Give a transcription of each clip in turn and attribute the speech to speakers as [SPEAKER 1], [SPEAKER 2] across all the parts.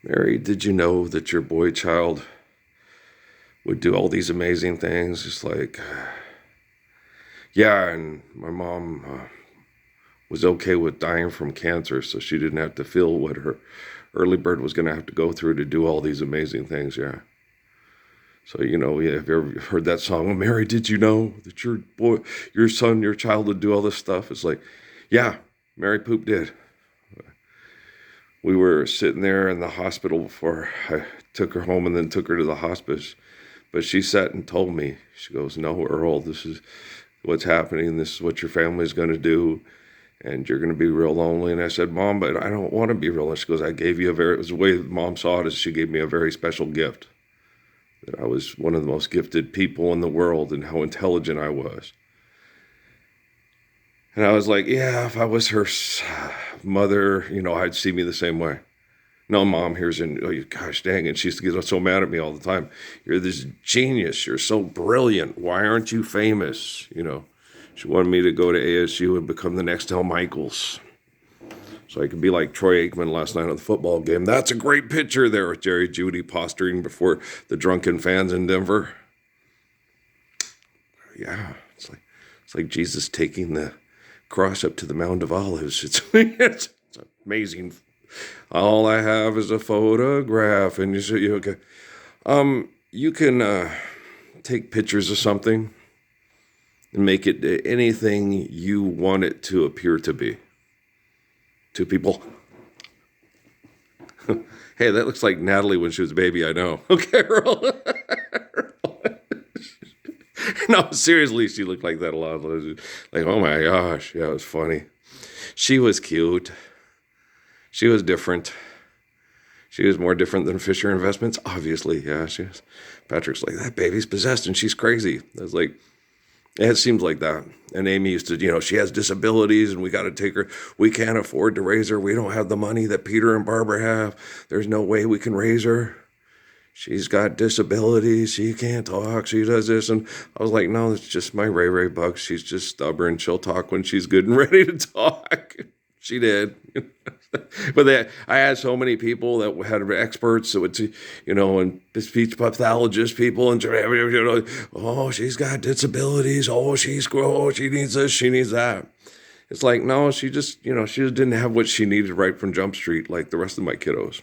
[SPEAKER 1] Mary, did you know that your boy child would do all these amazing things? Just like, yeah, and my mom was okay with dying from cancer, so she didn't have to feel what her early bird was going to have to go through to do all these amazing things. Yeah. So, yeah, have you ever heard that song? Mary, did you know that your boy, your son, your child would do all this stuff? It's like, yeah, Mary Poop did. We were sitting there in the hospital before I took her home and then took her to the hospice. But she sat and told me, she goes, no, Earl, this is what's happening. This is what your family's going to do. And you're going to be real lonely. And I said, Mom, but I don't want to be real lonely. She goes, it was the way Mom saw it, is she gave me a very special gift. That I was one of the most gifted people in the world and how intelligent I was. And I was like, yeah, if I was her mother, I'd see me the same way. No, Mom, gosh dang it. She used to get so mad at me all the time. You're this genius. You're so brilliant. Why aren't you famous? She wanted me to go to ASU and become the next Al Michaels. So I could be like Troy Aikman last night on the football game. That's a great picture there with Jerry Judy posturing before the drunken fans in Denver. Yeah, it's like Jesus taking the cross up to the Mount of Olives. It's amazing. All I have is a photograph, and you say, okay, you can take pictures of something and make it anything you want it to appear to be. To people. Hey, that looks like Natalie when she was a baby, I know. Okay, Earl. No, seriously, she looked like that a lot. Like, oh my gosh, yeah, it was funny. She was cute. She was different. She was more different than Fisher Investments, obviously. Yeah, she was. Patrick's like, that baby's possessed and she's crazy. I was like, it seems like that. And Amy used to, she has disabilities and we got to take her. We can't afford to raise her. We don't have the money that Peter and Barbara have. There's no way we can raise her. She's got disabilities. She can't talk. She does this. And I was like, no, it's just my Ray Ray bug. She's just stubborn. She'll talk when she's good and ready to talk. She did. But I had so many people that had experts that would see, and speech pathologist people, and oh, she's got disabilities. Oh, she needs this, she needs that. It's like, no, she just didn't have what she needed right from Jump Street like the rest of my kiddos.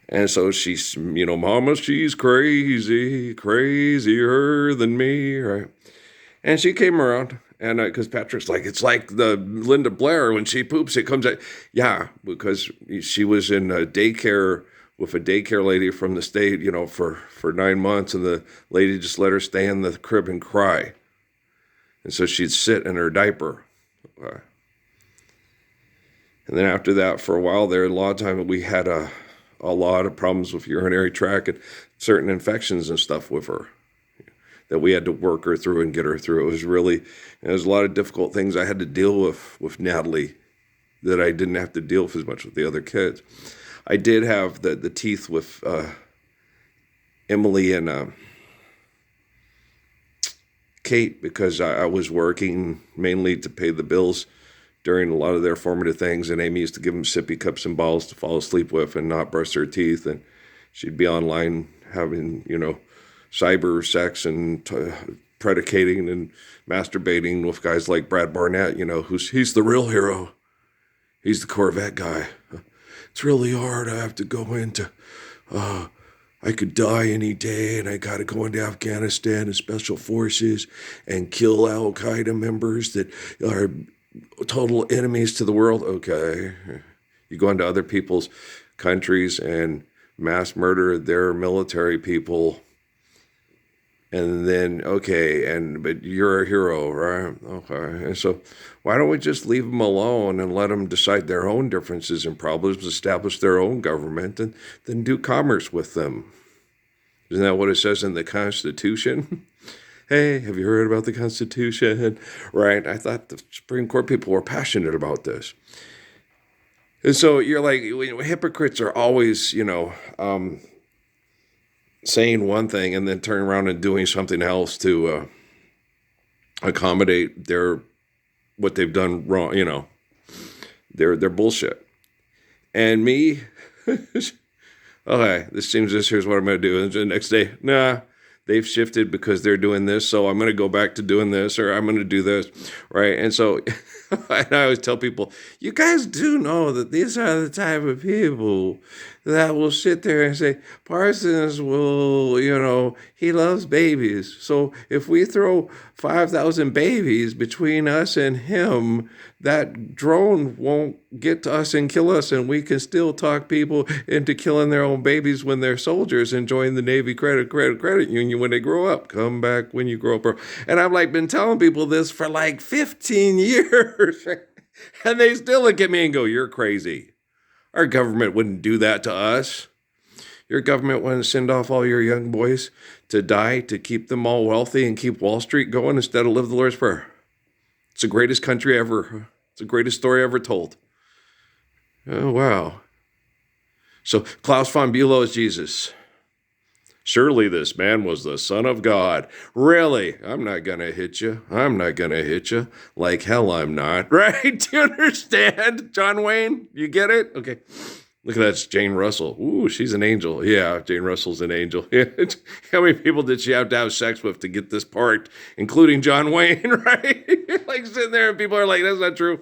[SPEAKER 1] And so she's, Mama, she's crazy, crazier than me, right? And she came around. And because Patrick's like, it's like the Linda Blair when she poops, it comes out. Yeah, because she was in a daycare with a daycare lady from the state, for 9 months. And the lady just let her stay in the crib and cry. And so she'd sit in her diaper. And then after that, for a while there, a lot of time we had a lot of problems with urinary tract and certain infections and stuff with her that we had to work her through and get her through. It was a lot of difficult things I had to deal with Natalie that I didn't have to deal with as much with the other kids. I did have the teeth with Emily and Kate because I was working mainly to pay the bills during a lot of their formative things, and Amy used to give them sippy cups and balls to fall asleep with and not brush their teeth, and she'd be online having, cyber sex and predicating and masturbating with guys like Brad Barnett, he's the real hero. He's the Corvette guy. It's really hard. I have to go into, I could die any day and I got to go into Afghanistan and special forces and kill Al-Qaeda members that are total enemies to the world. Okay. You go into other people's countries and mass murder their military people. And then, but you're a hero, right? Okay. And so why don't we just leave them alone and let them decide their own differences and problems, establish their own government, and then do commerce with them? Isn't that what it says in the Constitution? Hey, have you heard about the Constitution? Right? I thought the Supreme Court people were passionate about this. And so you're like, hypocrites are always, saying one thing and then turning around and doing something else to accommodate what they've done wrong, their bullshit. And me, Okay, this seems this. Here's what I'm going to do. And the next day, nah, they've shifted because they're doing this. So I'm going to go back to doing this, or I'm going to do this. Right. And so and I always tell people, you guys do know that these are the type of people that will sit there and say, Parsons will, he loves babies. So if we throw 5,000 babies between us and him, that drone won't get to us and kill us, and we can still talk people into killing their own babies when they're soldiers and join the Navy credit union when they grow up. Come back when you grow up. And I've been telling people this for 15 years. And they still look at me and go, you're crazy. Our government wouldn't do that to us. Your government wouldn't send off all your young boys to die to keep them all wealthy and keep Wall Street going instead of live the Lord's Prayer. It's the greatest country ever. It's the greatest story ever told. Oh, wow. So Klaus von Bülow is Jesus. Surely this man was the Son of God. Really? I'm not going to hit you. I'm not going to hit you. Like hell I'm not. Right? Do you understand, John Wayne? You get it? Okay. Look at that. It's Jane Russell. Ooh, she's an angel. Yeah, Jane Russell's an angel. How many people did she have to have sex with to get this part, including John Wayne, right? Sitting there and people are like, that's not true.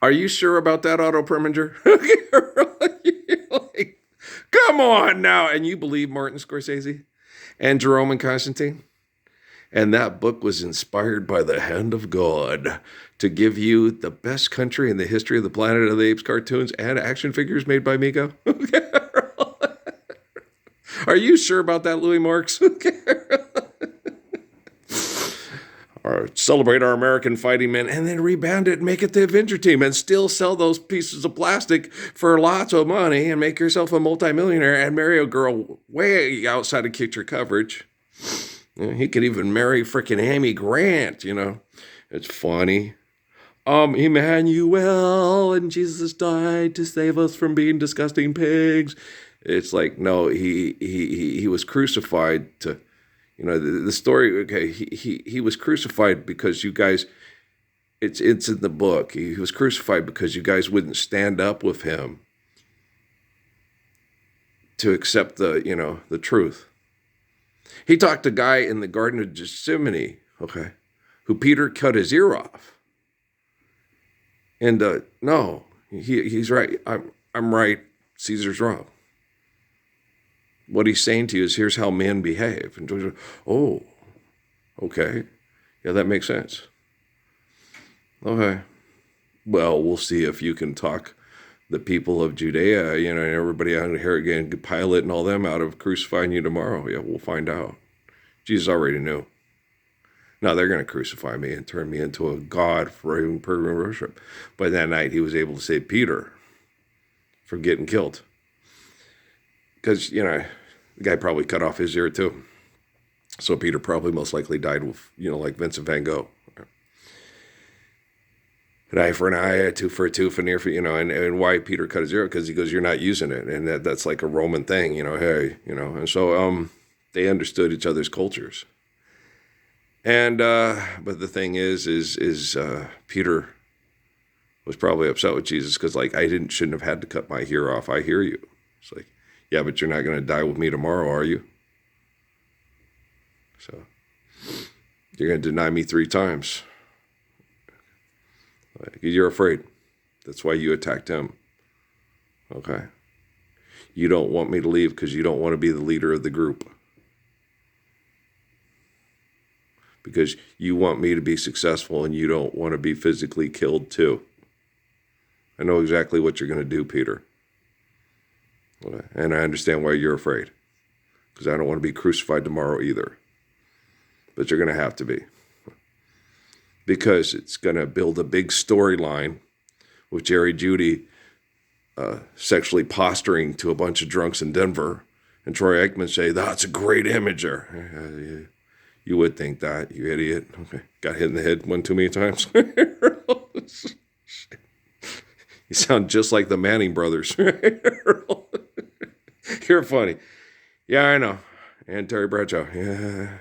[SPEAKER 1] Are you sure about that, Otto Preminger? Come on now. And you believe Martin Scorsese and Jerome and Constantine? And that book was inspired by the hand of God to give you the best country in the history of the Planet of the Apes cartoons and action figures made by Mego. Are you sure about that, Louis Marx? Or celebrate our American fighting men and then reband it and make it the Avenger team and still sell those pieces of plastic for lots of money and make yourself a multimillionaire and marry a girl way outside of picture coverage. He could even marry freaking Amy Grant, It's funny. Emmanuel, and Jesus died to save us from being disgusting pigs. It's no, he was crucified to, the story. Okay, he was crucified because you guys, it's in the book. He was crucified because you guys wouldn't stand up with him to accept the truth. He talked to a guy in the Garden of Gethsemane, okay, who Peter cut his ear off. And no, he's right. I'm right. Caesar's wrong. What he's saying to you is, here's how men behave. And oh, okay, yeah, that makes sense. Okay, well, we'll see if you can talk the people of Judea, and everybody out here again, Pilate and all them out of crucifying you tomorrow. Yeah, we'll find out. Jesus already knew. Now they're going to crucify me and turn me into a god for even pilgrim worship. But that night he was able to save Peter from getting killed. Because, the guy probably cut off his ear too. So Peter probably most likely died with, like Vincent van Gogh. An eye for an eye, a tooth for a tooth, an ear for, and why Peter cut his ear? Because he goes, you're not using it. And that's like a Roman thing, hey, and so they understood each other's cultures. And, but the thing is Peter was probably upset with Jesus because I shouldn't have had to cut my ear off. I hear you. It's yeah, but you're not going to die with me tomorrow, are you? So you're going to deny me 3 times. You're afraid. That's why you attacked him. Okay. You don't want me to leave because you don't want to be the leader of the group. Because you want me to be successful and you don't want to be physically killed too. I know exactly what you're going to do, Peter. And I understand why you're afraid. Because I don't want to be crucified tomorrow either. But you're going to have to be. Because it's going to build a big storyline with Jerry Judy sexually posturing to a bunch of drunks in Denver. And Troy Aikman say, that's a great imager. You would think that, you idiot. Okay. Got hit in the head 1 too many times. You sound just like the Manning brothers. You're funny. Yeah, I know. And Terry Bradshaw. Yeah.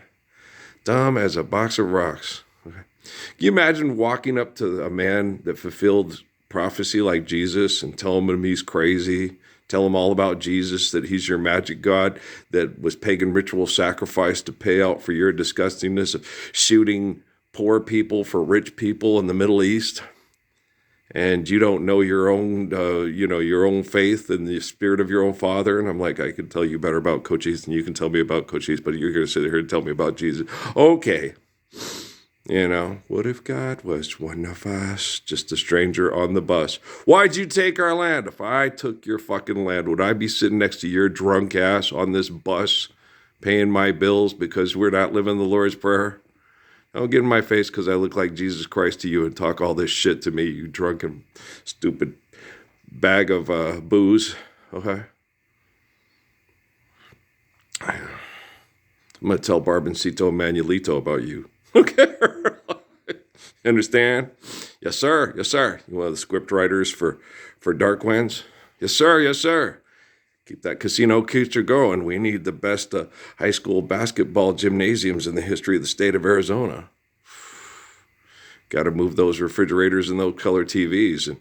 [SPEAKER 1] Dumb as a box of rocks. Okay. Can you imagine walking up to a man that fulfilled prophecy like Jesus and tell him he's crazy. Tell him all about Jesus, that he's your magic god that was pagan ritual sacrifice to pay out for your disgustingness of shooting poor people for rich people in the Middle East. And you don't know your own, your own faith and the spirit of your own father. And I'm like, I can tell you better about Cochise than you can tell me about Cochise, but you're going to sit here and tell me about Jesus. Okay. What if God was one of us, just a stranger on the bus? Why'd you take our land? If I took your fucking land, would I be sitting next to your drunk ass on this bus paying my bills because we're not living the Lord's Prayer? Don't get in my face because I look like Jesus Christ to you and talk all this shit to me, you drunken, stupid bag of booze. Okay? I'm going to tell Barboncito Manuelito about you. Okay? Understand? Yes, sir. Yes, sir. You one of the script writers for Dark Winds? Yes, sir. Yes, sir. Keep that casino culture going. We need the best high school basketball gymnasiums in the history of the state of Arizona. Got to move those refrigerators and those color TVs.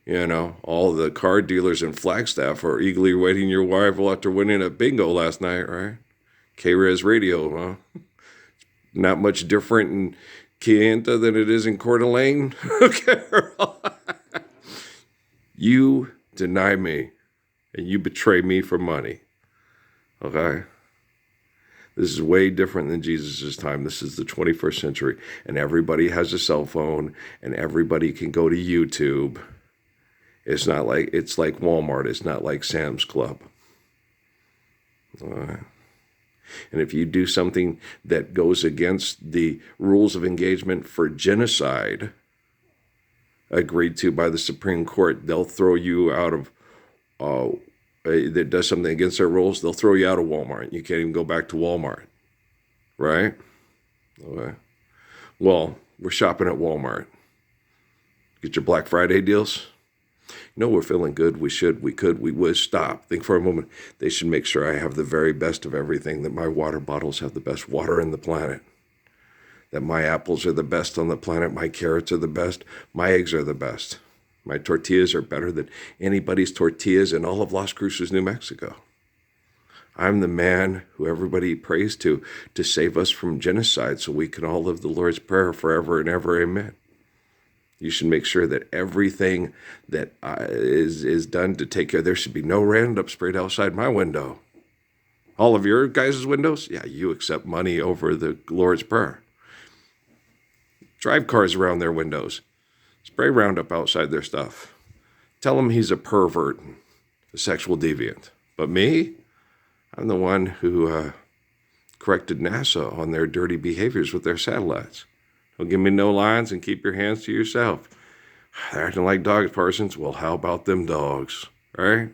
[SPEAKER 1] And, all the car dealers in Flagstaff are eagerly waiting your arrival after winning at bingo last night, right? K-Res Radio, huh? Not much different in Kayenta than it is in Coeur d'Alene. Okay. You deny me. And you betray me for money. Okay? This is way different than Jesus' time. This is the 21st century. And everybody has a cell phone. And everybody can go to YouTube. It's like Walmart. It's not like Sam's Club. All right? And if you do something that goes against the rules of engagement for genocide agreed to by the Supreme Court, they'll throw you out of that does something against their rules, they'll throw you out of Walmart. You can't even go back to Walmart, right? Okay. Well, we're shopping at Walmart. Get your Black Friday deals. We're feeling good. We would stop. Think for a moment. They should make sure I have the very best of everything, that my water bottles have the best water in the planet, that my apples are the best on the planet, my carrots are the best, my eggs are the best. My tortillas are better than anybody's tortillas in all of Las Cruces, New Mexico. I'm the man who everybody prays to save us from genocide so we can all live the Lord's Prayer forever and ever. Amen. You should make sure that everything that is done to take care, there should be no Roundup sprayed outside my window. All of your guys' windows? Yeah, you accept money over the Lord's Prayer. Drive cars around their windows. Spray Roundup outside their stuff. Tell him he's a pervert, a sexual deviant. But me, I'm the one who corrected NASA on their dirty behaviors with their satellites. Don't give me no lines and keep your hands to yourself. They're acting like dogs, Parsons. Well, how about them dogs, right?